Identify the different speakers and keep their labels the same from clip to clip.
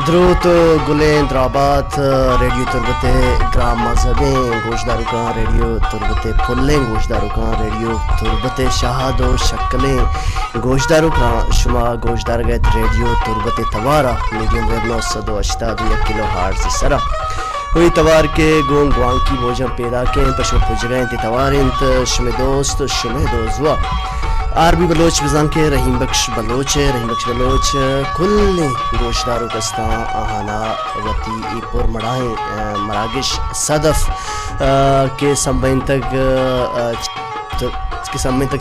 Speaker 1: درود گلیں درآباد ریڈیو تربت گرام مذہبیں گوشدارو کا ریڈیو تربت پھلیں گوشدارو کا ریڈیو تربت شہاد و شکلیں گوشدارو کا شما گوشدار گئے ریڈیو تربت توارا میڈیم ویب 981 کلو ہارٹز سرا ہوئی توار کے گونگ گوان کی موجم پیدا کے پشو پجگئیں تی توارنت شمی دوست شمی دوزوا عربی بلوچ بزان کے رحیم بخش بلوچ کل گوشدارو کستان آہانا وطی پر مڑائیں مراگش صدف کے سمبین تک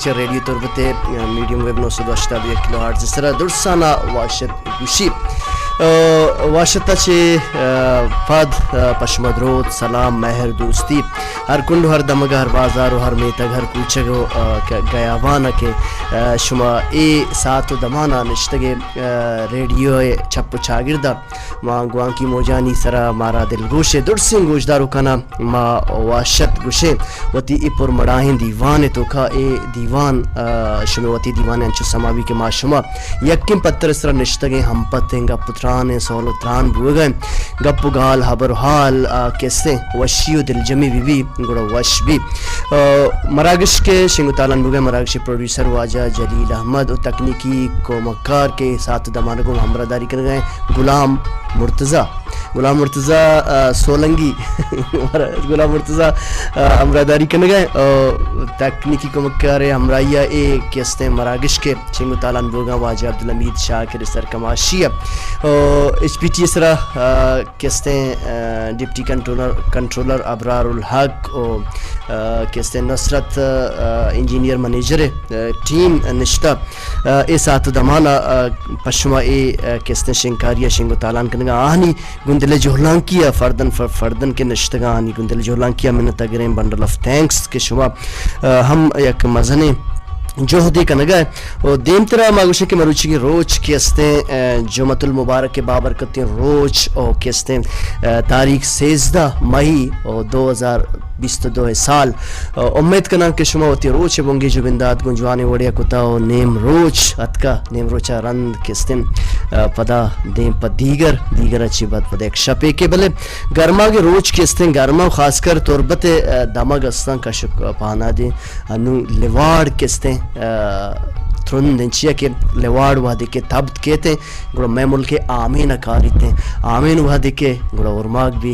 Speaker 1: ریڈیو تربت میڈیم ویب 981 کلو ہارٹز سرا درسانا واشت گوشی واشتا چے فاد پشمدرود سلام مہر دوستی ہر کنڈو ہر دمگا ہر بازارو ہر میتگ ہر کوچگو گیاوانا کے شما اے ساتو دمانا نشتگے ریڈیو چھپ چاگردہ ما گوان کی موجانی سرا مارا دل گوشے درسن گوشدارو کنا ما واشت گوشے وطی ای پر مڑاہن دیوان تو کا اے دیوان شما وطی دیوان انچو سماوی کے ما شما یکم پتر سرا نشتگے ہم پتیں گا پتران سولتران بوگئے گپ گال حبر حال کیسے وشیو دل جمی بی گڑا وش بھی مراگش کے شنگو تالان بوگئے مراگش پروڈیوسر واجہ جلیل احمد و تکنیکی کومکار کے ساتھ دمانگو ہمراہداری کر گئے غلام مرتضی سولنگی غلام مرتضی ہمراہداری کرنے گئے تکنیکی کومکار ہمراہیہ اے کیستے مراگش کے شنگو تالان بوگا واجہ عبدالحمید شاکر سرکماشیہ ایچ پی ٹی ایس را کیستے ڈپٹی کنٹرولر ابرار الحق اور کیستے نصرت انجینئر منیجر ٹیم نشتہ اے ساتھ دمانا پشما اے کیستے شنکاریہ شنگو تالان کنگا آہنی گندل جوہلان کیا فردن کے نشتگا آہنی گندل جوہلان کیا منت اگرین بنڈل آف تھینکس کے شما ہم یک مزنے جوہدی کا نگا ہے اور دیم طرح ماگوشے کے مروچی کی روچ کیستے جمعۃ المبارک کے بابرکتی روچ اور کیستے تاریخ 16 مئی اور 2022 سال امید کرنا کہ شما ہوتی روچ بونگی جو بنداد گنجوانے وڑیا کتا و نیم روچ اتکا نیم روچا رند کیستے پدا دیم پا دیگر اچھی بات پدا ایک شپے کے بلے گرما کے روچ کیستے گرما خاص کر تربت داماغ استان کا شک پانا دیں انو لیوار کیستے ترون دنچیا کے لیوارڈ وحدی کے تبت کہتے ہیں گوڑا میں ملک آمین اکاریتے ہیں آمین وحدی کے گوڑا ورماغ بھی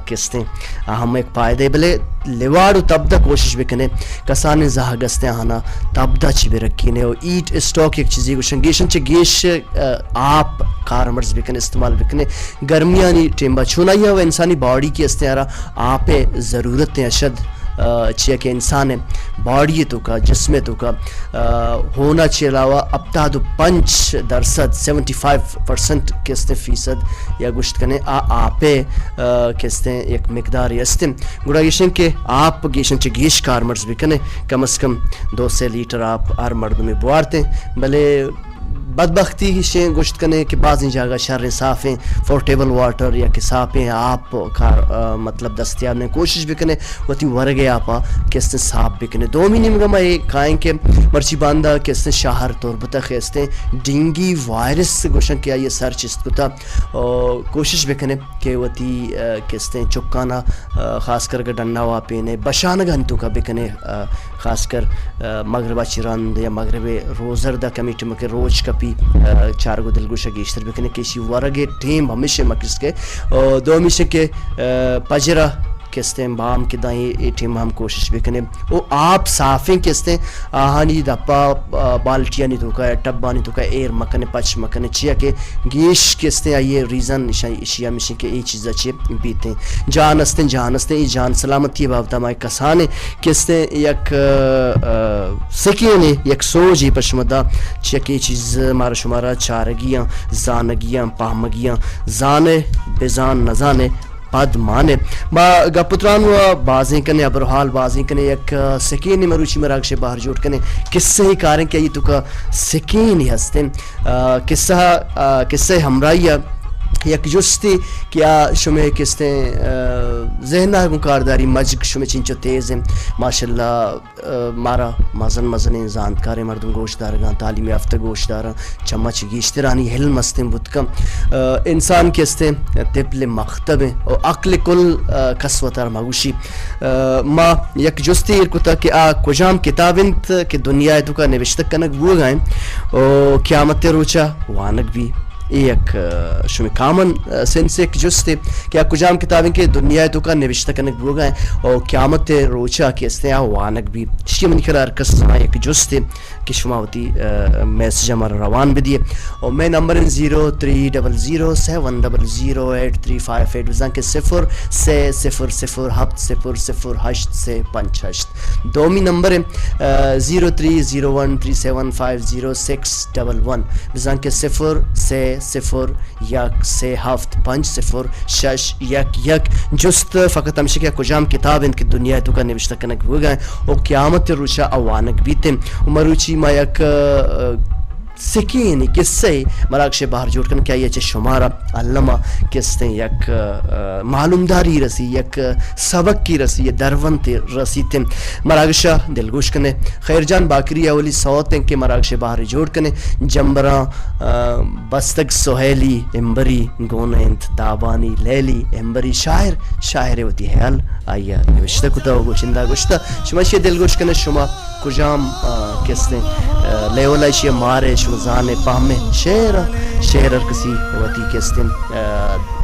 Speaker 1: کستے ہیں ہم ایک پائدے بلے لیوارڈ و تبدہ کوشش بکنے کسانے زہاگستے آنا تبدہ چی بھی رکھینے اور ایٹ اسٹاک ایک چیزی گوشن گیشن چے گیش آپ کارمرز بکنے استعمال بکنے گرمیانی ٹیمبا چھونا و انسانی باڈی کی استعارہ آپ ضرورتیں اشد چیئے کہ انسان باڈی تو کا جسم تو کا ہونا چی علاوہ ابتاد 5% 75% کستے فیصد یا گشت کنے آپے کستے ایک مقدار یستیں گوڑا گیشن کے آپ گیشن چی گیش کارمرز بھی کنے کم از کم 2 لیٹر آپ ہر مردوں میں بوارتے بلے بدبختی ہی شیں گوشت کنے کہ بعض جگہ شر صاف ہیں پورٹیبل واٹر یا کہ صاف ہیں آپ مطلب دستیاب نے کوشش بھی کنے وتی ورگے آپا کیستے صاف بھی کنے 2 مہینے میں یہ کھائیں کہ مرچی باندھا کیستے شہر تربتہ خیستے ڈینگی وائرس سے گوشن کیا یہ سر چست کتا کوشش بھی کنے کہ وتی کیستے چکانا خاص کر ڈننا وا پینے بشانہ گھنٹوں کا بھی کنے خاص کر مغربہ چرند یا مغرب روزر دا کمیٹی میں کہ روز کا پی 4 گو دلگوشہ گیشتر بکنے کیسی ورگے ٹیم ہمیشہ مکرس کے 2 ہمیشہ کے پجرہ کیستے بام کے دائیں ٹیم ہم کوشش بکنے وہ آپ صافیں کیستے آہانی دپا بالٹیاں تو کا ٹبانی تو کا ایر مکنے پچ مکنے چیا کہ گیش کیستے یہ ریزن اشیاء مشین کے یہ چیزیں چیئے بیتے ہیں جان ہستیں یہ جان سلامتی بابتا مائے کسانے کیستے یک سکینے یک سوجی پشمدہ چیا کہ یہ چیز مارا شمارا چارگیاں زانگیاں پاہمگیاں زانے بزان نزانے پد مانے با گپتران ہوا بازیں کنے ابرحال بازیں کنے یک سکین مروچی مراغ سے باہر جوڑ کنے قصہ ہی کاریں کہ یہ تو کا سکین ہی ہستیں قصہ ہمراہیہ یک جستی کیا شمع کستے ذہنہ گوں کارداری مجگ شمع چنچو تیز ہیں ماشاءاللہ مارا مزن زانتکار مردم گوشت دارگاں تعلیم یافتہ گوشت دارا چمچ گیشترانی حلم مستیں بتکم انسان کستے تپل مختب ہیں اور عقل کل کسوتر مگوشی ما یک جستی ارکتا کہ کجام کتابنت کہ دنیا تو کا نوشتہ کنک بو گائیں اور قیامت روچا وانک بھی ایک شمی کامن سنس ایک جستے کہ کجام کتابیں کہ دنیا تو کا نوشتہ کنک بو گئے اور قیامت روچا کہ استیاں وانک بھی شی من قرار کسنا ایک جستے کہ شما ہوتی میسج ہمارا روان بھی دیے اور میں نمبر 0300700835 بزن کے 0 دومی نمبر 0301375061 بزن کے 0 جست فقط ہمشہ کیا کجام کتاب ان کی دنیا تو کا نوشتہ کنک ہو گئے اور قیامت روشا اوانک بیتے مروچی ما یک سکینی قصے مراکش باہر جوڑ کن کیا یہ چھ شمارا علمہ کستے یک معلوم داری رسی یک سبق کی رسی درون تی رسی تی مراکشہ دلگوش کنے خیر جان باکری اولی صوتیں کہ مراکش باہر جوڑ کنے جمبران بستگ سہیلی امبری گونند دابانی لیلی امبری شاعر ہوتی ہے حل آئیا نوشتہ کتا ہو گوشندہ گوشتہ شما شی دلگوش کنے شما کجام کستے لیولا شی مارے شما زانے پاہمیں شعر کسی وتی کستے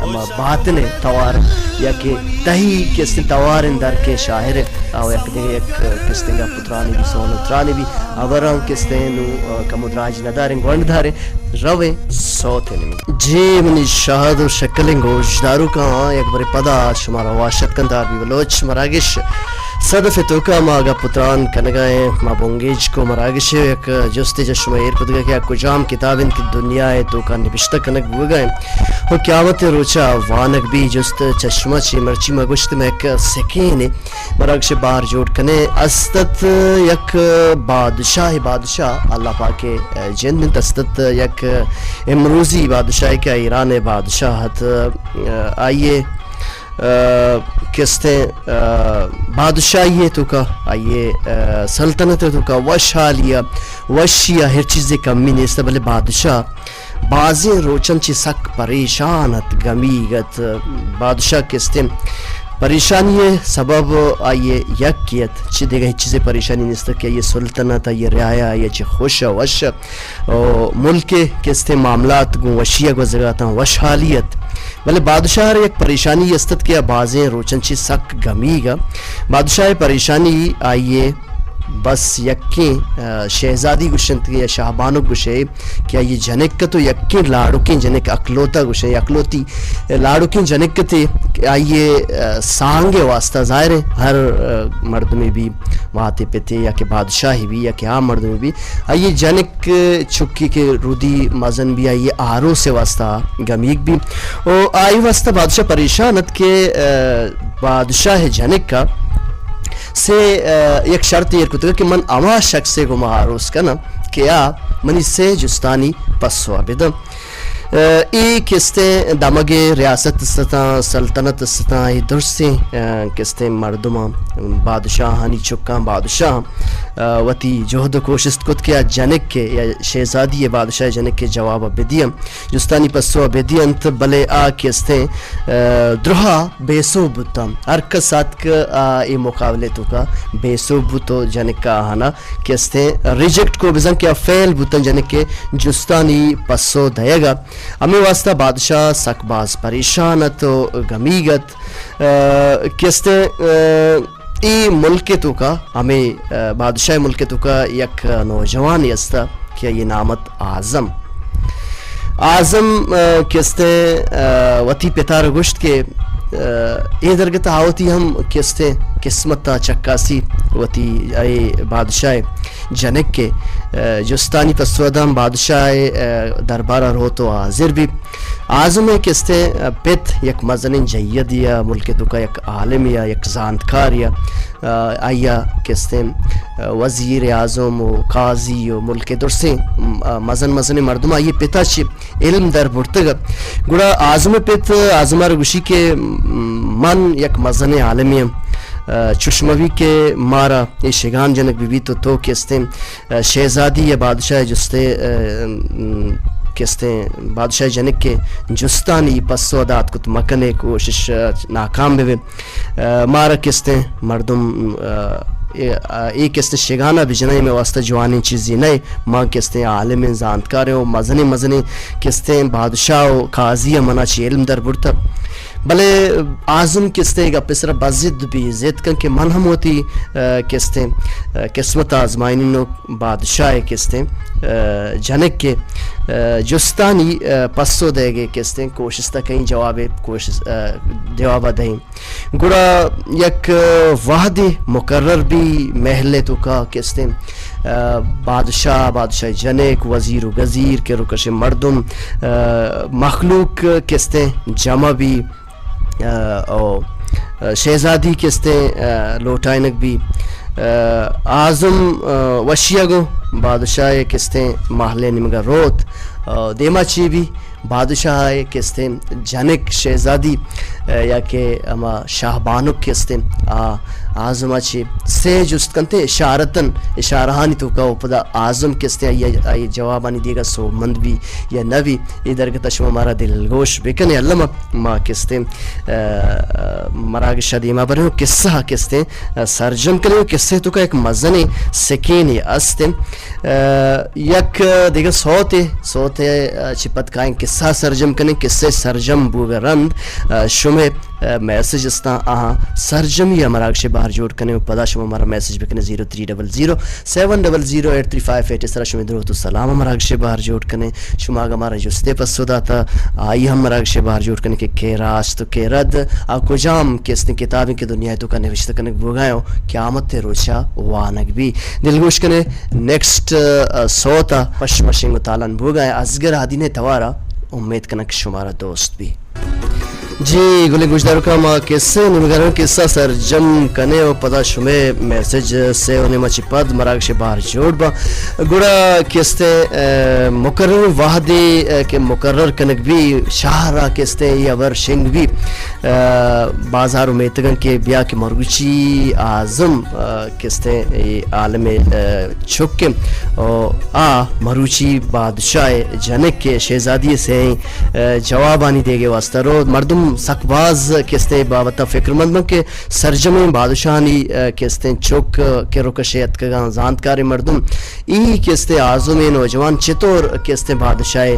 Speaker 1: اما باطن توار یا کہ تہی کستے توار اندر کے شاعر آو یک دیگه یک کستے گا پترانی بھی سون اترانی بھی آوران کستے نو کمودراج نداریں گوند داریں رویں سوتے نمی جی منی شاہد و شکلیں گوش دارو کا یک بری پدا شمارا واشت کندار بھی بلوچ مراگش صدف توکا ماگا پتران کنگائیں ما بونگیج کو مراگش یک جستے جشمہ ایر پتگا کیا کجام کتاب ان کی دنیا ہے توکا نبشتہ کنگ بوگائیں اور قیامت روچا وانک بھی جست چشمہ چی مرچی مگوشت میں ایک سکین مراگش باہر جوڑ کنے استت یک بادشاہ اللہ پاک جن من تستت یک امروزی بادشاہ کا ایران بادشاہت آئیے کستے بادشاہی تو کا آئیے سلطنت تو کا وشیا ہر چیز کمی نہیں اس بلے بادشاہ بازیں روچن چی سک پریشانت گمیگت بادشاہ کستے پریشانی سبب آئیے یکیت چی دیگا ہی چیزیں پریشانی نہیں کہ یہ سلطنت یہ رعایا یہ چی خوش وش ملک کستے معاملات گو وشیہ گو زگاتا وشحالیت بلے بادشاہ ایک پریشانی استت کیا بازیں روچن چی سک گمی گا بادشاہ پریشانی آئیے بس یکیں شہزادی گشنت یا شاہبانو گشے کیا یہ جنک تو یکیں لاڑکیں جنک اکلوتا گشے اکلوتی لاڑکیں جنک تے آئیے سانگ واسطہ ظاہر ہے ہر مرد میں بھی وہاں پتے یا کہ بادشاہی بھی یا کہ عام مرد میں بھی آئیے جنک چکی کے رودی مزن بھی آئیے آروں سے واسطہ گمیگ بھی اور آئی واسطہ بادشاہ پریشانت کے بادشاہ جنک کا سے ایک شرط یہ کہتے کہ من اما شخص سے گما آروس کا نا کیا منی سے جستانی پسوا بدم ای کستے دمگ ریاست ستا سلطنت ستا ای درستے کستے مردمہ بادشاہانی چکاں بادشاہ وتی جہد و کوشش کت کیا جنک کے یا شہزادی بادشاہ جنک کے جواب بدیم جستانی پسوا بدیم تو بلے کستے درہا بیسو بتم ارک ساتھ کا ای مقابلے تو کا بیسو بتو جنک کا آہانا کستے ریجیکٹ کو بزن کیا فیل بتن جنک کے جستانی پسو دے گا ہمیں واسطہ بادشاہ سکباز پریشانت و گمیگت کستے ای ملک تو کا ہمیں بادشاہ ملک تو کا یک نوجوان یستا کیا یہ نامت آزم کستے وطی پیتار گشت کے اے درگت آوتی ہم کستے قسمت چکاسی وطی اے بادشاہ جنک کے جستانی پسودم بادشاہ دربارہ رو تو حاضر بھی آزم ہے کستے پت یک مزن جید یا ملک تو کا یک عالم یا یک زانتکار یا آیا کستے وزیر اعظم و قاضی و ملک درسیں مزن مردم آئیے پتا چی علم در برتگ گوڑا آزم پیت آزمار گوشی کے من یک مزن عالمیم چشموی کے مارا یہ شگان جنک بی بی تو کہستے شہزادی یا بادشاہ جستے کہستے بادشاہ جنک کے جستانی پسو دات کت مکنے کوشش ناکام بے مارا کہستے مردم ایک کہستے شگانہ بجنائی میں واسطہ جوانی چیزی نئے ماں کہستے عالم زانتکارے ہو مزنے کہستے بادشاہ و قاضی منا چی علم در برتا بلے آزم کہستے گا پسرا بزد بھی زید کن کہ من ہم ہوتی کہستے قسمت آزمائنی نو بادشاہ کہستے جنک کے جستانی پسو دے گے کہستے کوشش تا کہیں جواب دیں گوڑا یک وحد مقرر بھی محلے تو کا کہستے بادشاہ جنک وزیر و گزیر کے رکش مردم مخلوق کہستے جمع بھی شہزادی کہستے لوٹائنک بھی آزم وشیگو بادشاہ کہستے محلے نمگا روت دیما چی بھی بادشاہ کہستے جنک شہزادی یا کہ اما شاہ بانک کہستے آزم چی سے جست کنتے اشارہانی تو کہو پدا آزم کہستے آئی جوابانی دیگا سو مند بھی یا نوی ادھر گتا شما مارا دل گوش بکنے علمہ ما کہستے مراغ شدیمہ برہو قصہ کہستے سرجم کنے قصے تو کا ایک مزنے سکینی استے یک دیگا سوتے چپت کائیں قصہ سرجم کنے قصے سرجم بوگا رند شمع میسیج استا آہاں سرجم یا مراغ شے باہر جوڑ کنے پدا شما ہمارا میسیج بکنے 0300-700-835 اس طرح شما درو تو سلام مراغ شے باہر جوڑ کنے شما آگا ہمارا جستے پس دا تا آئی ہم مراغ شے باہر جوڑ کنے کہ کے راست تو کے رد آکو جام کسنے کتابیں کے دنیا تو کنے وشتہ کنے بوگایو قیامت روچا وانک بھی دلگوش کنے نیکسٹ سوتا پشمشنگو تالان بوگای ازگر آدین توارا امید کنک شمارا دوست بھی جی گلے گوشدارو کا ما کسے نمگران قصہ سرجم کنے و پدا شمع میسیج سے انہیں مچی پد مراغ شے باہر جوڑ با گوڑا کستے مقرر وحدی کہ مقرر کنک بھی شہرہ کستے یا ورشنگ بھی بازارو میتگن کے بیا کے مرگوچی آزم کستے عالم چھکے مروچی بادشاہ جنک کے شہزادی سے جوابانی دے گے واسطہ رو مردم سکباز کہستے بابتا فکر مند کے سرجم بادشاہانی کہستے چوک کے رکشیت کا زانتکار مردم ای کہستے آزم نوجوان چطور کہستے بادشاہ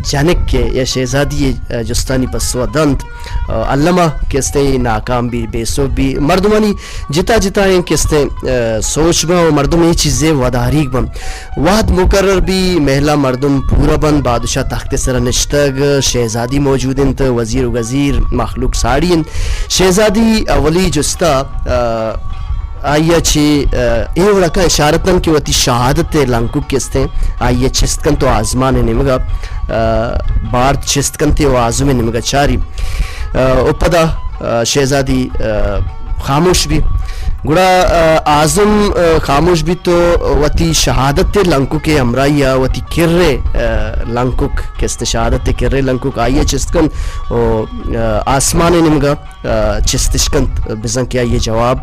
Speaker 1: جنک کے یا شہزادی جستانی پسوا دند علمہ کہستے ناکام بھی بیسو بھی مردمانی جتا ہیں کہستے سوچ با و مردم یہ چیزیں وداریک بن وحد مقرر بھی محلہ مردم پورا بن بادشاہ تخت سر نشتگ شہزادی موجود انت وزیر و غزیر مخلوق ساڑین شہزادی اولی جستا آئیے چھے یہ وڑکا اشارتن کی وطی شہادت لنکو کستے آئیے چستکن تو آزمان نمگا بارد چستکن تے و آزم نمگا چاری اپدا شہزادی خاموش بھی گوڑا آزم خاموش بھی تو وطی شہادت لنکو کے امرائیہ وطی کرے لنکو کستے شہادت کرے لنکو آئیے چستکن آسمان نمگا چستشکن بزن کیا یہ جواب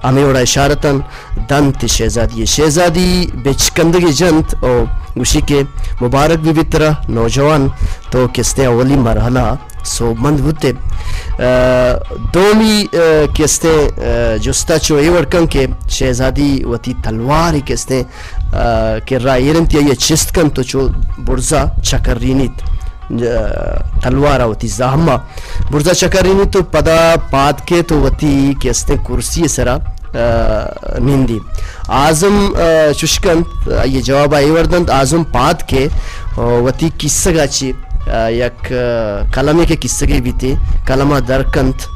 Speaker 1: ہمیں وڑا اشارتاً دن تی شہزادی بچکندگی جنت او گوشی کے مبارک بھی بطرہ نوجوان تو کستے اولی مرحلہ سوبمند ہوتے دومی کستے جستا چو ایورکن کے شہزادی وطی تلواری کستے کہ رائیرن تیا یہ چستکن تو چو برزا چکرینیت تلوارا وطی زہمہ برزا چکرینی تو پدا پاد کے تو وطی کستے کرسی سرا نیندی آزم چشکن یہ جواب آئی وردند آزم پاد کے وطی کسا گاچی یک کلمے کے قصے کے بھی تھے کلمہ درکنت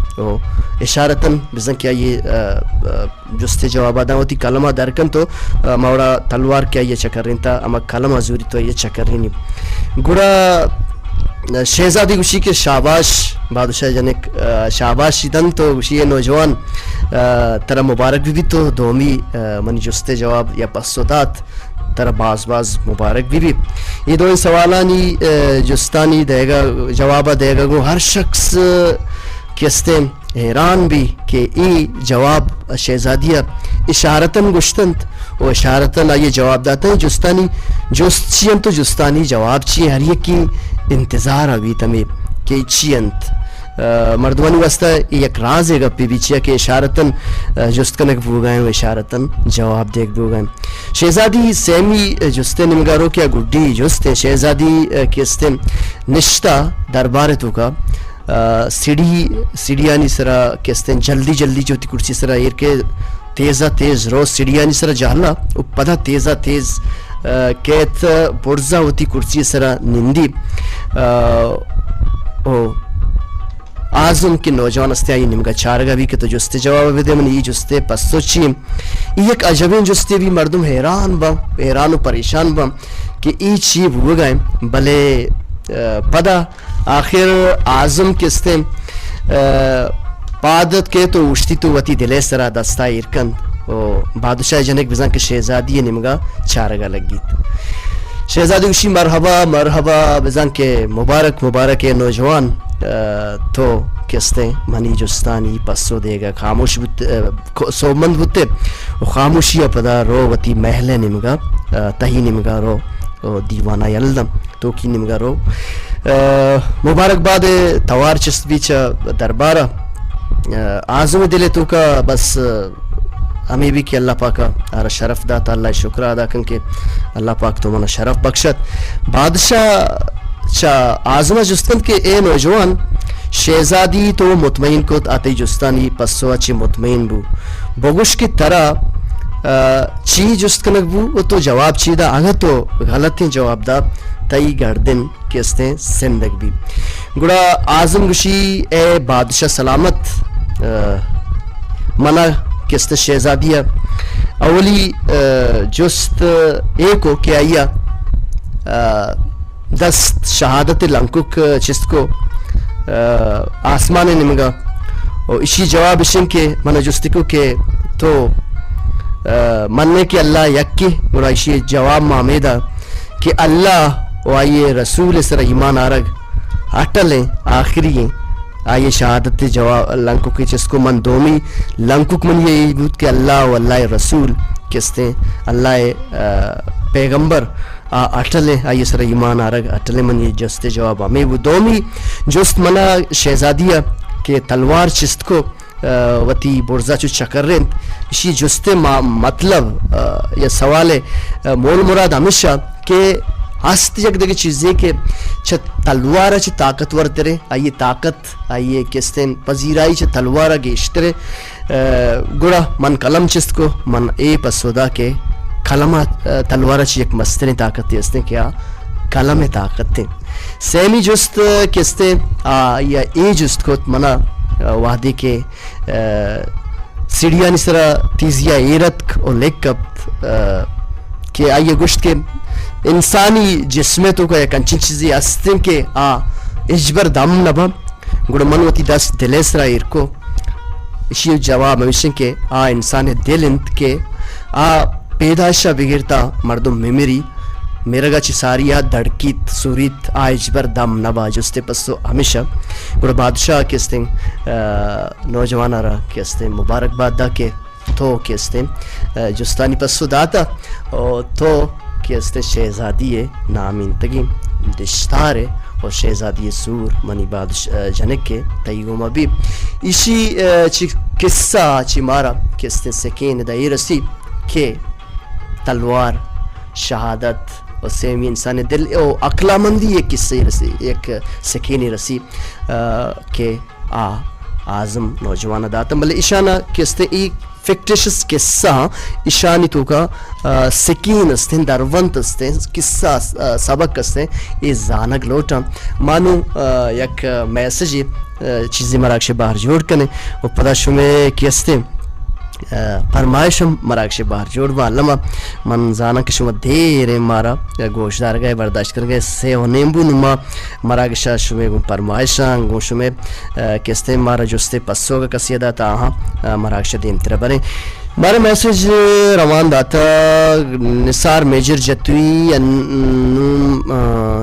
Speaker 1: اشارتاً بزن کیا یہ جستے جواب آدھا ہوتی کلمہ درکن تو مورا تلوار کیا یہ چکر رہن تھا اما کلمہ زوری تو یہ چکر رہنی گوڑا شہزادی گوشی کے شاباش بادشاہ جنک شاباش شدن تو گوشی نوجوان ترہ مبارک بھی تو دومی منی جستے جواب یا پسودات تر باز باز مبارک بھی یہ دو سوالانی جستانی دے گا جواب دے گا گو ہر شخص کیستے حیران بھی کہ ای جواب شہزادیہ اشارتاً گشتند و اشارتاً آئیے جواب داتا ہے جستانی جست چین تو جستانی جواب چین ہر یک کی انتظار ابھی تمہیں کہ چینت مردوانی واسطہ یک راز ہے گپی بیچیا کہ اشارتاً جست کنک بو گئے و اشارتاً جواب دیکھ بو گئے شہزادی سیمی جستے نمگارو کیا گڈی جستے شہزادی کیستے نشتہ دربار تو کا سیڑیانی سرا کیستے جلدی جو تی کرسی سرا ایر کے تیزا تیز رو سیڑیانی سرا جہلا او پدا تیزا تیز کیت برزا ہوتی کرسی سرا نندی آزم کے نوجوان استے آئی نمگا چارگا بھی کہ تو جستے جواب دے من یہ جستے پس سوچیم یک عجبین جستے بھی مردم حیران و پریشان با کہ ای چی بھو گئے بلے پدا آخر آزم کستے پادت کے تو اشتی تو وطی دلے سرا دستا ارکن و بادشاہ جنک بزن کے شہزادی نمگا چارگا لگیت شہزادی اسی مرحبا بزن کے مبارک نوجوان تو کستے منی جستانی پسو دے گا خاموش سومند ہوتے خاموشی پدا رو وطی محلے نمگا تہی نمگا رو دیوانہ یلدم تو کی نمگا رو مبارکباد توار چست بیچ دربارہ آزم دلے تو کا بس ہمیں بھی کہ اللہ پاکا آرہ شرف داتا اللہ شکر ادا کن کہ اللہ پاک تو منا شرف بخشت بادشاہ چا آزمہ جستن کے اے نوجوان شہزادی تو مطمئن کت آتی جستانی پسو اچھی مطمئن بو بگوش کی طرح چی جست کنک بو وہ تو جواب چی دا آگا تو غلط ہیں جواب دا تئی گردن کیستے سندگ بھی گڑا آزم گشی اے بادشاہ سلامت منا کیستے شہزادیہ اولی جست ایکو کیا آیا دست شہادت لنکوک چست کو آسمان نمگا اور اسی جواب اشن کے منا جستی کو کہ تو مننے کہ اللہ یکی اور اسی جواب معمیدہ کہ اللہ و آئیے رسول سر ایمان آرگ اٹلیں آخری ہیں آئیے شہادت جواب لنکوک چس کو من دومی لنکوک من یہ بود کہ اللہ و اللہ رسول کستے اللہ پیغمبر اٹلیں آئیے سر ایمان آرگ اٹلیں من یہ جستے جواب ہمیں وہ دومی جست منا شہزادیہ کہ تلوار چست کو وتی برزا چو چکر رہن اسی جستے مطلب یا سوال مول مراد ہمیشہ کہ ہست یک دیکھ چیزیں کہ تلوارہ چھ طاقتور ترے آئیے طاقت آئیے کستے پذیرائی چھ تلوارہ گیشترے گڑا من کلم چست کو من اے پسودا کے کلمہ تلوارہ چھ یک مستن طاقت تیستے کیا کلم طاقت تے سیمی جست کستے یا اے جست کو منا وحدی کے سیڑیانی سرا تیزیا ایرت اور لیکب کہ آئیے گشت کے انسانی جسمے تو کا یک انچین چیزی استن کے اجبر دم نبا گوڑا منوتی دست دلے سرا ایرکو اسی جواب ہمیشن کے انسان دل انت کے پیداشہ بگرتا مردم میمری میرا گا چی ساریا دھڑکیت سوریت اجبر دم نبا جستے پسو ہمیشہ گوڑا بادشاہ کستے نوجوانہ رہا کستے مبارکباد دا کے تو کستے جستانی پسو داتا تو کستے شہزادی نامین تگی دشتار اور شہزادی سور منی بادشاہ جنک کے تیگوما بھی اسی چی قصہ چی مارا کستے سکین دائی رسی کہ تلوار شہادت اور سیمی انسان دل او اقلا مندی ایک قصہ رسی ایک سکینی رسی کہ آزم نوجوان داتا بلے اشانہ کستے ایک فکٹیشس قصہ اشانی تو کا سکین استیں درونت استیں قصہ سبق استیں یہ زانگ لوٹا مانو یک میسیجی چیزی مراکش باہر جوڑ کنے و پدا شمیں کیستے فرمائشم مراکش باہر جوڑ با لما من زانا کہ شما دیر مارا گوشدار گئے برداشت کر گئے سے ہونیم بو نما مراکشہ شما فرمائشاں گو شما کستے مارا جستے پسو کا کسی ادا تا آہاں مراکشہ دیم تر بریں ہمارا میسج روان داتا نثار میجر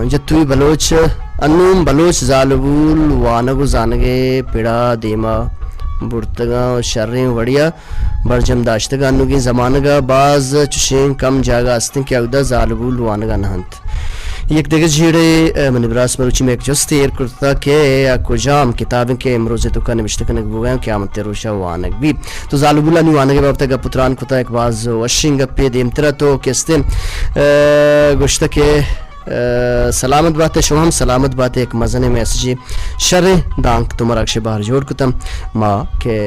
Speaker 1: جتوی بلوچ انوم بلوچ زالبول وانگو زانگے پیڑا دیما برتگا شریں وڑیا برجم داشتگا انوگی زمانگا باز چشیں کم جاگا استن کیا اگدا زالبول وانگا نہنت یک دیگر جیڑے من براس مروچی میں ایک جستے ایر کرتا کہ کجام کتابیں کے امروزے تو کا نوشتکنک بوگاں قیامت روشا وانک بھی تو زالبولا نی وانک بابتا گا پتران کتا ایک باز وشنگ پہ دیمترا تو کستے گوشتا کہ سلامت بات ہے شما ہم سلامت بات ہے ایک مزن میسجی شر دانک تو مراکش باہر جوڑ کتم ما کہ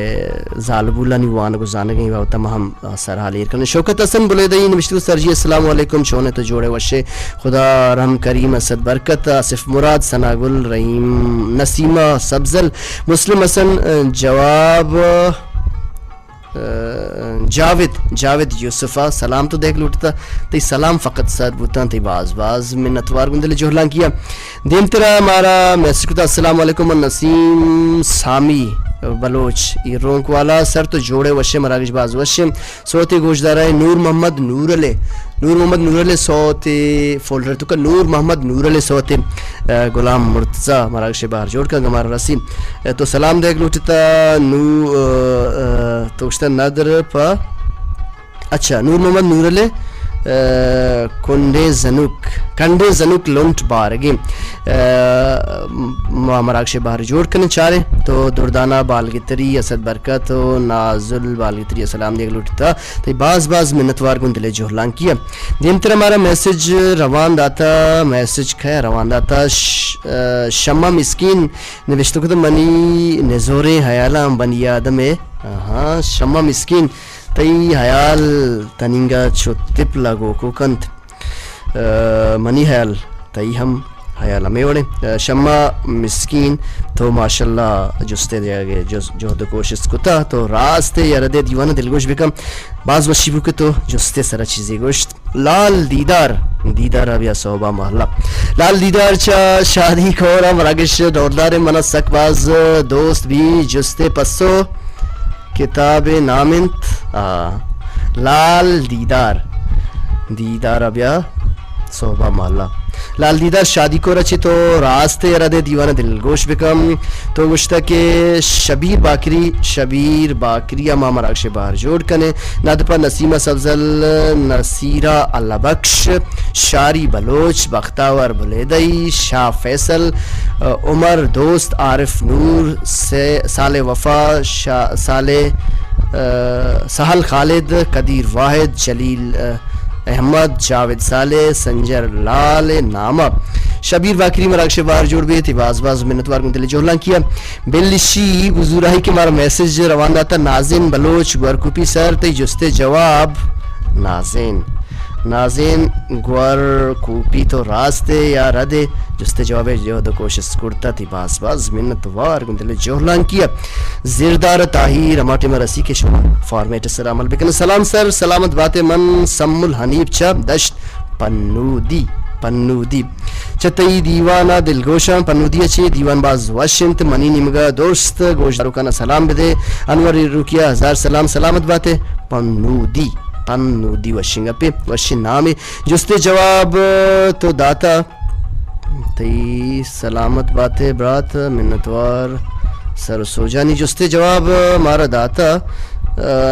Speaker 1: زالبولا نی وانگو زانگیں باوتا ما ہم سر حالیر کرنے شوکت حسن بلے دئی نوشتو سر جی السلام علیکم شونے تو جوڑے وشے خدا رحم کریم اسد برکت آصف مراد ثناگل رحیم نسیمہ سبزل مسلم حسن جواب جاوید یوسفہ سلام تو دیکھ لوٹتا تی سلام فقط سر بوتاں تی باز منتوار گندل جوہلان کیا دیم ترہ ہمارا میسج کتا السلام علیکم نسیم سامی بلوچ یہ رونک والا سر تو جوڑے وشے مراگش باز وشے سوتی گوشدار ہے نور محمد نور علی سوتی فولڈر تو کا نور محمد نور علی سوتی غلام مرتضی مراگش باہر جوڑ کا گمار رسی تو سلام دیکھ لوٹتا توشتا نادر پا اچھا نور محمد نور علی کنڈے زنوک لونٹ بارگی مراکش باہر جوڑ کرنے چارے تو دردانہ بالگتری اسد برکت و نازل بالگتری السلام دیکھ لوٹتا تو باز منتوار گندلے جوہلان کیا دیم تر ہمارا میسج روان داتا شمع مسکین نوشتو کتا منی نزوریں حیالا بنی آدم ہے ہاں شمع مسکین تی حیال تنینگا چھو تپ لگو کو کنت منی حیال تی ہم حیال ہمیں وڑے شمع مسکین تو ماشاءاللہ جستے دیا گئے جہد کوشش کتا تو راستے یا ردے دیوانا دلگوش بکم باز وشیبو کے تو جستے سرا چیزی گوشت لال دیدار ابیا صحبہ محلہ لال دیدار چا شادی کورا مراگش دوردار منسک باز دوست بھی جستے پسو کتاب نامنت لال دیدار ابیا صحبہ محلہ لال دیدار شادی کو رچے تو راستے ردے دیوانا دل گوش بکم تو گشتا کہ شبیر باکری اما مراکش باہر جوڑ کنے نادپا نسیمہ سفزل نصیرہ اللہ بخش شاری بلوچ بختاور بلیدئی شاہ فیصل عمر دوست عارف نور سال وفا سہل خالد قدیر واحد جلیل احمد جاوید صالح سنجر لال نامہ شبیر واکری مراکش باہر جوڑ بھی تھی باز منتوار کو دل جوہلان کیا بلشی بزوراہی کے مارا میسج روان داتا نازین بلوچ گورکوپی سر تی جستے جواب نازین گورکوپی تو راستے یا ردے جستے جواب جو دو کوشش کرتا تھی باز منتوار کو دل جوہلان کیا زیردار تاہیر اماٹی مرسی کے شما فارمیٹ سر عمل بکن سلام سر سلامت بات من سم الحنیب چا دشت پنودی چتئی دیوانا دلگوشان پنودی اچھی دیوان باز واشنت منی نمگا دوست گوشدارو کانا سلام بدے انور رکیا ہزار سلامت باتے پنودی وشنگا پہ وشن نامی جستے جواب تو داتا تی سلامت باتے برات منتوار سر سوجانی جستے جواب مارا داتا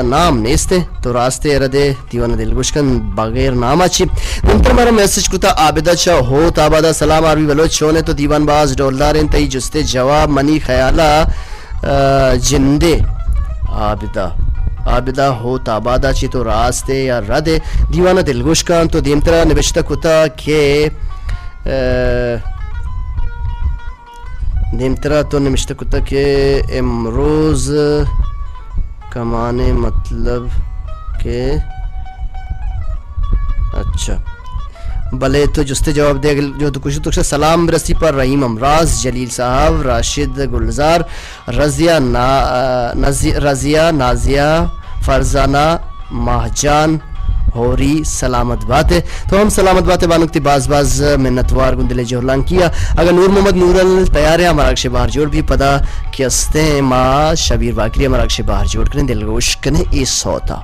Speaker 1: نام نیستے تو راستے ردے دیوانا دلگوشکن بغیر نام اچھی انتر مارا میسج کتا عابدہ چا ہو تابادہ سلام عربی بلوچ چھونے تو دیوان باز ڈولدارین تی جستے جواب منی خیالہ جندے عابدہ ہو تابادہ چی تو راستے یا ردے دیوانا دلگوشکن تو دیمترہ نوشتہ کتا کہ دیمترہ تو نوشتہ کتا کہ امروز کمانے مطلب کہ اچھا بلے تو جستے جواب دے جو تو کچھ تو سلام رسی پر رحیم امراض جلیل صاحب راشد گلزار رضیہ نازیہ فرزانہ مہجان ہوری سلامت باتیں تو ہم سلامت باتیں بانکتی باز منتوار گندلے جوہلان کیا اگر نور محمد نورل تیار ہے مراکش باہر جوڑ بھی پدا کیستے ما شبیر باکری مراکش باہر جوڑ کریں دلگوش کنے ایس ہوتا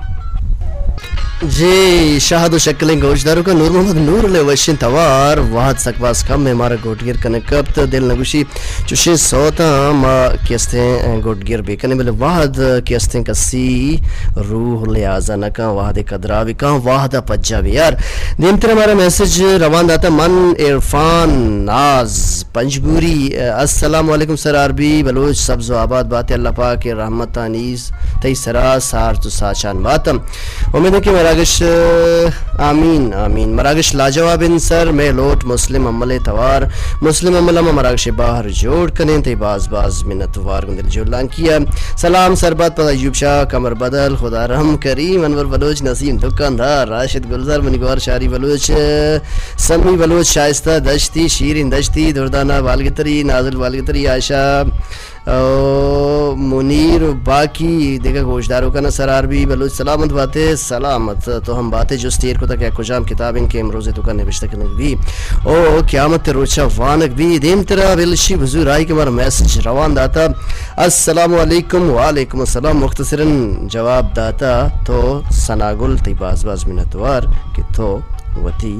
Speaker 1: جی شاہد و شکلیں گوشداروں کا نور محمد نور علیہ وشن توار واحد سکواس کم میں ہمارا گوٹگیر کنکبت دل نگوشی چوشے سوتا ما کیستیں گوٹگیر بیکنے بلے واحد کیستیں کسی روح لیازا نکا واحد قدراوی کان واحد پجاوی یار دیمتر ہمارا میسج روان داتا من عرفان ناز پنجگوری السلام علیکم سر عربی بلوچ سبز و آباد بات اللہ پاک رحمت انیس تی سرا سار تو ساچان باتم امید ہے کہ مراگش آمین آمین مراگش لاجوابن سر میں لوٹ مسلم عمل توار مسلم عمل ہم مراگش باہر جوڑ کنے تی باز باز منتوار گندل جولان کیا سلام سر بات پر ایوب شاہ کمر بدل خدا رحم کریم انور بلوچ نسیم دکاندار راشد گلزار منگوار شاری بلوچ سمی بلوچ شائستہ دشتی شیرین دشتی دردانہ والگتری نازل والگتری عائشہ منیر باقی دیکھا گوشداروں کا نصر عربی بلوچ سلامت باتیں سلامت تو ہم باتیں جو استیر کو تک کجام کتاب ان کے امروز تو کا نوشتہ کنک بھی او قیامت روچہ وانک بھی دیم ترہ بلشی بزور آئی کہ ہمارا میسج روان داتا السلام علیکم وعلیکم السلام مختصراً جواب داتا تو سناگل تی باز باز منتوار کہ تو وتی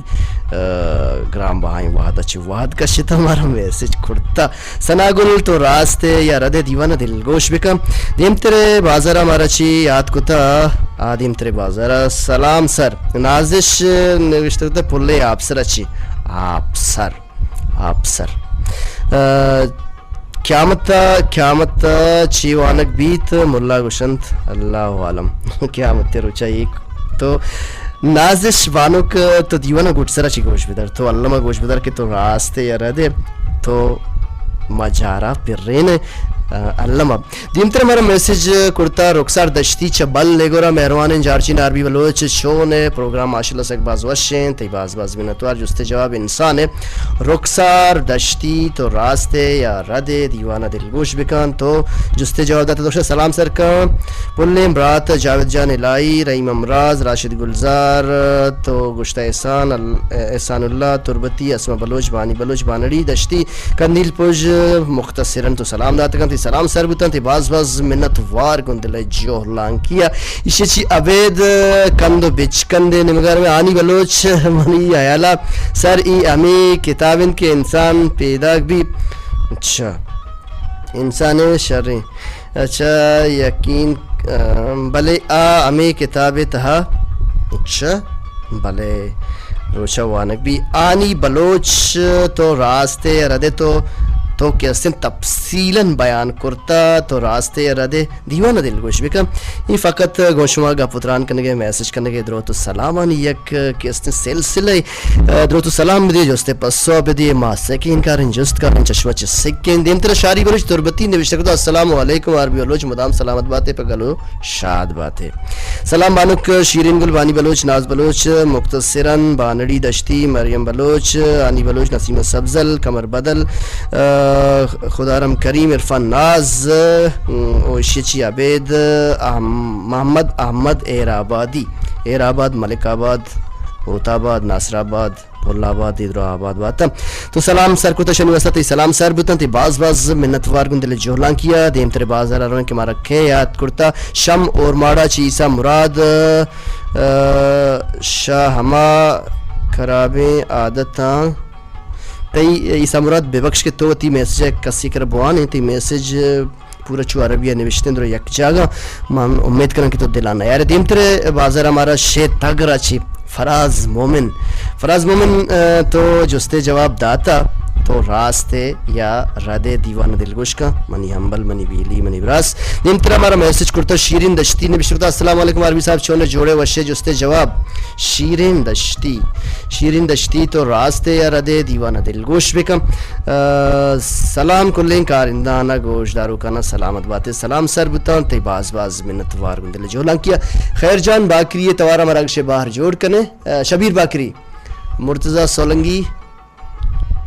Speaker 1: گرام بہائیں وحد اچھی وحد کا شتا ہمارا میسج کھڑتا سناگل تو راستے یا رد دیوانہ دل گوش بکم دیم تیرے بازارہ ہمارا چی یاد کتا آدیم تیرے بازارہ سلام سر نازش نوشتہ کتا پلے آپ سر اچھی آپ سر قیامت چیوانک بیت ملا گشنت اللہ عالم قیامت روچہ ایک تو نازش بانوک تو دیوانا گوٹ سرا چی گوش بدر تو علمہ گوش بدر کہ تو راستے یا رہے تو مجارہ پر رین علمہ دیمتر ہمارا میسج کرتا رخسار دشتی چبل لے گورا مہروان جارچین عربی بلوچ شون پروگرام ماشاءاللہ سک باز وشین تی باز باز منتوار جستے جواب انسان رخسار دشتی تو راستے یا رد دیوانہ دل گوش بکان تو جستے جواب داتا دوشہ سلام سر کا پلے امرات جاوید جان الہی رحیم امراض راشد گلزار تو گشتہ احسان اللہ تربتی اسمہ بلوچ بانی بلوچ بانڑی دشتی کندیل پوج مختصراً تو سلام داتا کن سلام سر بتن تی باز باز منت وار کن دل جو لانکیا اسے چی عبید کندو بچ کندے نمگر میں آنی بلوچ منی آیالا سر ای امی کتابن کے انسان پیدا بھی اچھا انسان شریں اچھا یقین بلے امی کتاب تہا اچھا بلے روشہ وانک بھی آنی بلوچ تو راستے ردے تو کیسے تفصیلاً بیان کرتا تو راستے ردے دیوانہ دل گوش بکم یہ فقط گوشما گا پتران کرنے گے میسج کرنے گے دروت السلام آنی یک کیسے سلسلہ دروت السلام بدے جوستے پسو بدے ماں سکین کارن جست کارن چشمہ چھ سکین دیم تر شاری بلوچ تربتی نوشتہ کرتا السلام علیکم عربی بلوچ مدام سلامت باتیں پگلو شاد باتیں سلام بانک شیرین گل بانی بلوچ ناز بلوچ مختصراً بانڑی دشتی مریم بلوچ آنی بلوچ نسیم سبزل کمر بدل خدارم کریم عرفان ناز اوشیچی عبید محمد احمد ایر آباد ملک آباد اوت آباد ناصر آباد پل آباد ادرو آباد باتا تو سلام سر کو تشنی وسط تی سلام سر بتن تی باز منتوار گندل جوہلان کیا دیم تر بازار روان کے مارا کھے یاد کرتا شم اور ماڑا چیسا مراد شاہ ہما خرابیں عادتاں تی عیسیٰ مراد بے بخش کے تو تی میسج کسی کر بوانے تی میسج پورا چو عربیہ نوشتیں در یک جاگا میں امید کریں کہ تو دلانا یار دیم تر بازار ہمارا شید تاگر اچھی فراز مومن تو جستے جواب داتا تو راستے یا رادے دیوان دلگوش کا منی ہمبل منی بیلی منی براس دیم تر ہمارا میسج کرتا شیرین دشتی نے بشکتا السلام علیکم عربی صاحب چھونے جوڑے وشے جستے جواب شیرین دشتی تو راستے یا رادے دیوان دلگوش بکم سلام کلیں کارندانہ گوش دارو کانا سلامت باتیں سلام سر بتان تی باز منتوار گندل جولان کیا خیر جان باکری توارا مراگش باہر جوڑ کنے شبیر باکری مرتضی سولنگی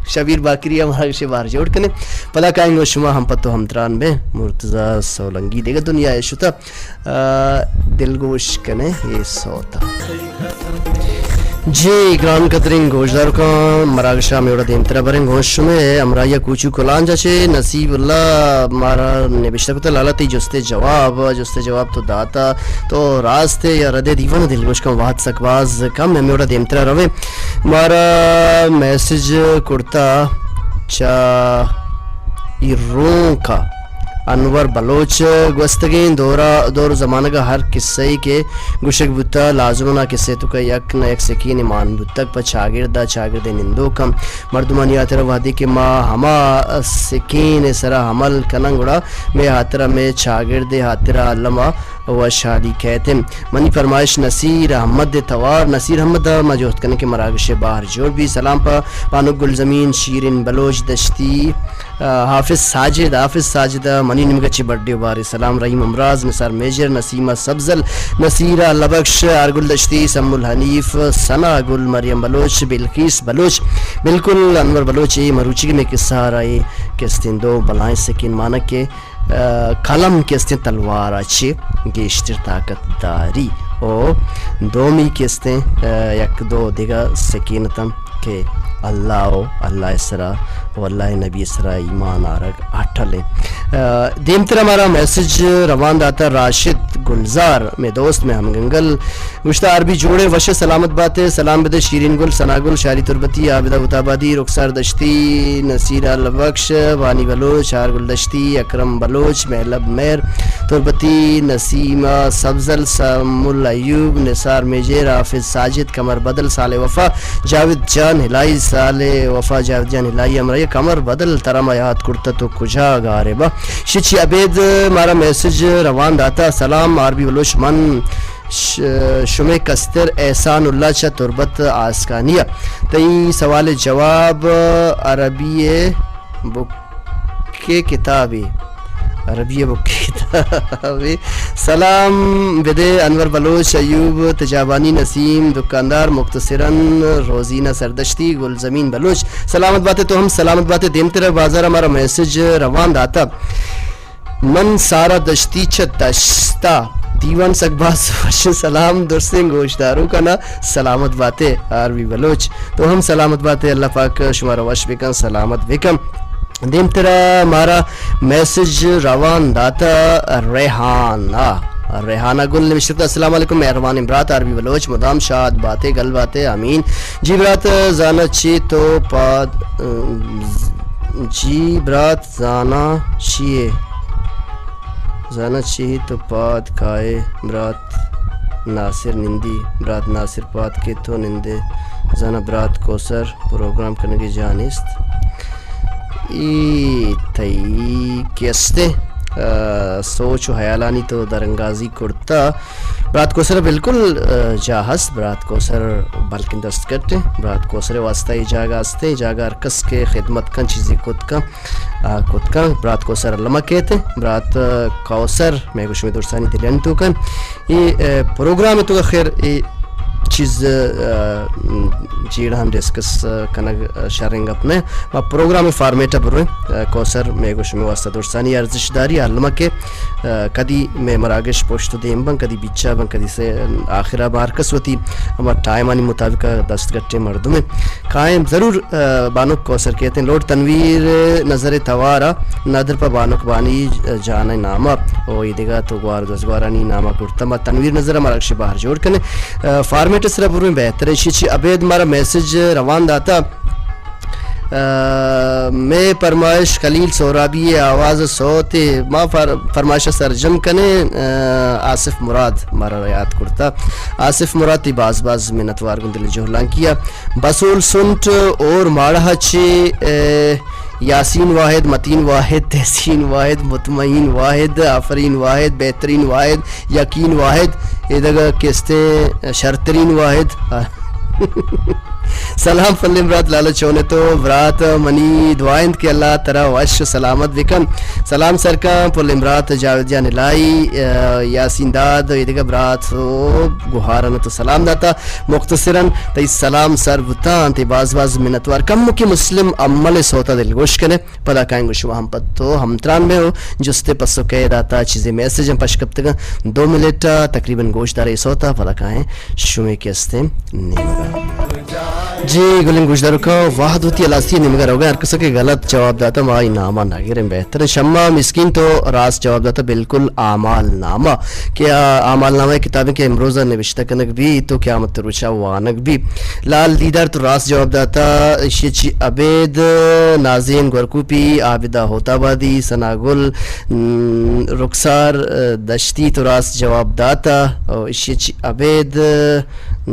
Speaker 1: شبیر باکری ہمارے سے باہر جوڑ کنے پلا کہیں گو شما ہم پتو ہمتران میں مرتضی سولنگی دیگا دنیا ایشوتا دلگوش کنے یہ سوتا جی گران قدرین گوشدار کا مراگشا میوڑا دیمترا برنگ گوش میں امرایا کوچو کلان جاچے نصیب اللہ مارا نبشتہ کتا لالتی جستے جواب تو داتا تو راستے یا ردے دیوان دل گوشکم واحد سکواز کم میوڑا دیمترا روے مارا میسج کرتا چا ایرون کا انور بلوچ گوستگین دور زمانہ کا ہر قصے کے گشک بتا لازمنا قصے تو کا یک نہ یک سکین ایمان بتک پر چاگردہ نندو کم مردمانی آترہ وحدی کے ماں ہما سکین سرا حمل کننگڑا میں ہاترہ میں چاگرد ہاترہ علمہ و شادی کہتے منی فرمائش نصیر احمد توار نصیر احمد مجوہد کرنے کے مراگش باہر جوڑ بھی سلام پا پانک گلزمین شیرین بلوچ دشتی حافظ ساجد منی نمگچی بڑھے باری سلام رحیم امراض نثار میجر نسیمہ سبزل نصیرہ لبکش ارگل دشتی سم الحنیف ثنا گل مریم بلوچ بلقیس بلوچ بالکل انور بلوچ مروچی میں قصہ آ رہا ہے کستین دو بلائیں سکین مانک کے قلم کستیں تلوار اچھے گیشتر طاقت داری او دومی کستیں یک دو دیگا سکینتم کہ اللہ اسرا و اللہ نبی اسرا ایمان آرگ اٹھلے دیمتر ہمارا میسج روان داتا راشد گلزار میں دوست میں ہم گنگل گشتہ عربی جوڑے وش سلامت باتیں سلام بدے شیرین گل ثنا گل شاری تربتی عابدہ بتابادی رخسار دشتی نصیرہ لبکش وانی بلوچ ہار گل دشتی اکرم بلوچ محلب میر تربتی نسیمہ سبزل سم ایوب نثار میجر حافظ ساجد کمر بدل سال وفا جاوید جان ہلائی سال وفا جاوید جان ہلائی امرائی کمر بدل ترم یاد کرتا تو کجا گارے با شچی عبید مارا میسج روان داتا سلام عربی بلوچ من شمع کستر احسان اللہ چا تربت آسکانیہ تئی سوال جواب عربی بک کتابی سلام بدے انور بلوچ ایوب تجابانی نسیم دکاندار مختصراً روزینہ سردشتی گلزمین بلوچ سلامت باتیں تو ہم سلامت باتیں دیمتے رہے بازار ہمارا میسج روان داتا من سارا دشتی دشتا دیوان سکباز سلام درستیں گوشداروں کا نا سلامت باتیں عربی بلوچ تو ہم سلامت باتیں اللہ پاک شمارا وش بکن سلامت بکن دیم تیرا ہمارا میسج روان داتا ریحانہ گل نوشت السلام علیکم مہربان امرات عربی بلوچ مدام شاد باتیں گل باتیں آمین جی برات زانا چی تو پاد جی برات زانا چی تو پاد کائے برات ناصر نندی برات ناصر پاد کے تو نندے زانا برات کوسر پروگرام کرنے کی جانست ای تئی کیستے سوچ و حیالانی تو درنگازی کرتا برات کوسر بالکل جاہست برات کوسر بلکن دست کرتے برات کوسر واسطہ جاگہ استے جاگہ ارکس کے خدمت کن چیزی کت کا برات کوسر لما کہتے برات کوسر میں کچھ میں درستانی دلین تو کن یہ پروگرام تو خیر چیز جیڑ ہم ڈسکس کنگ شارنگ اپنے پروگرام فارمیٹا بروئے کوسر میں گوش میں واسطہ درستانی ارزش داری علمہ کے کدی میں مراگش پوشتو دیم بن کدی بیچا بن کدی سے آخرہ بارکس ہوتی ہمارا ٹائم آنی مطابق دست گٹے مردوں میں قائم ضرور بانک کوسر کہتے ہیں لوڈ تنویر نظر توارا نادر پا بانک بانی جانا نامہ اوی دیگا تو گوار دوزگوارانی نامہ کرتا ما تنویر نظر ہمارا اکشی باہر جوڑ کنے فارمیٹ سر پر میں بہتر ہے شیچی عبید ہمارا میسج روان داتا میں فرمائش خلیل سورابی آواز صوت ما فرمائش سرجم کنے آصف مراد ہمارا یاد کرتا آصف مراد تی باز منتوار گندل جوہلان کیا بسول سنٹ اور ماڑا چے یاسین واحد متین واحد تحسین واحد مطمئن واحد آفرین واحد بہترین واحد یقین واحد ادھر کستے شرطرین واحد سلام فلم برات لالو چونے تو برات منی دعائند کے اللہ ترا وش سلامت وکن سلام سرکا فلم برات جاوید جان لائی یاسین داد ایدگا برات گوہارن تو سلام داتا مختصراً تی سلام سر بتان تی باز باز منتوار کم کی مسلم عمل سوتا دل گوش کنے پدا کائیں گوش ہم پتو ہم تران میں ہو جستے پسو کہے داتا چیزیں میسیج ہم پشکبتگا 2 منٹ تقریباً گوش دارے سوتا پدا کائیں شوئے کے استے نیمگا جی گلن گوشدارو کا واحد ہوتی علاسی نمگر ہو گیا ہر کسا کے غلط جواب داتا مائی نامہ ناگریں بہتر شمع مسکین تو راست جواب داتا بالکل اعمال نامہ کیا اعمال نامہ کتابیں کہ امروزہ نوشتہ کنک بھی تو قیامت روچہ وانک بھی لال دیدار تو راست جواب داتا شیچی عبید نازین گورکوپی عابدہ ہوتا بادی سناگل رخسار دشتی تو راست جواب داتا شیچی عبید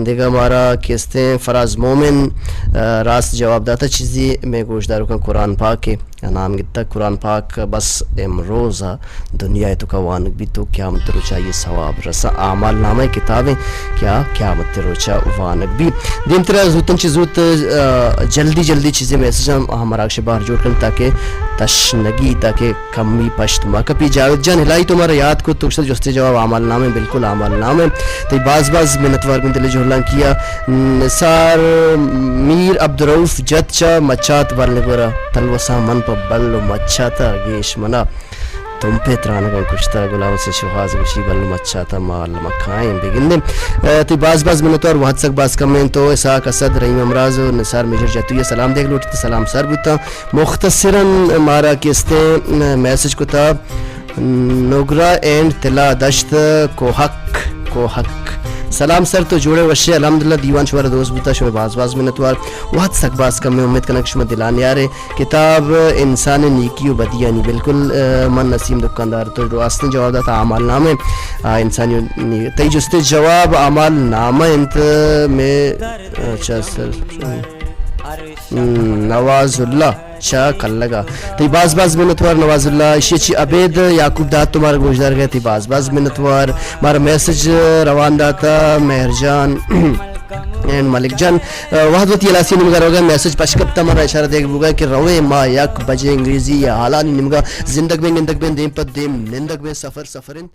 Speaker 1: دیگا ہمارا کہتے ہیں فراز مومن راست جواب داتا چیزی میں گوشداروں کا قرآن پاک کے نام گتا قرآن پاک بس امروزہ دنیا تو کوانک بھی تو قیامت روچہ یہ ثواب رسا اعمال نامہ کتابیں کیا قیامت روچہ وانک بھی دیم طرح زوتن چیزوت جلدی چیزیں میسیج ہمارا اکشے باہر جوڑ کریں تاکہ تشنگی تاکہ کمی پشت کپی جاوید جان ہلائی تمہارا یاد کو تو جستے جواب اعمال نامے بالکل اعمال نامے تو باز منتوار میں دل جوڑلان کیا نثار میر عبدالرؤف جتچا مچات برنے گورا تلوسا من پا بلو مچاتا گیش منا تم پہ ترانگا کشتا گلاب سے شہاز گشی بلو مچاتا مال مکھائیں بگن دیں تو باز منتوار وحد سک باز کمیں تو اساق اسد رحیم امراض و نثار میجر جتویہ سلام دیکھ لوٹی سلام سر بوتا مختصراً مارا کستے میسج کو تا نگرا اینڈ تلا دشت کو حق سلام سر تو جوڑے وشے الحمدللہ دیوان شوار دوست بوتا شوئے باز منتوار وحد سک باز کم میں امید کنک شما دلان یارے کتاب انسان نیکی و بدیانی بالکل من نسیم دکاندار تو راستن جواب داتا اعمال نامے انسانی نیکی تی جستے جواب اعمال نامہ انت میں اچھا سر نواز اللہ چا کل لگا تی باز منتوار نواز اللہ شیچی عبید یعقوب دات تمہارا گوشدار گئے تی باز منتوار ہمارا میسج روان داتا مہرجان اینڈ ملک جان وحد وطی علاسی نمگا روگا میسج پشکبتا ہمارا اشارہ دیکھ بوگا کہ روے ما 1 بجے انگریزی یا حالانی نمگا زندگ بین دیم پت دیم نندگ بین سفرین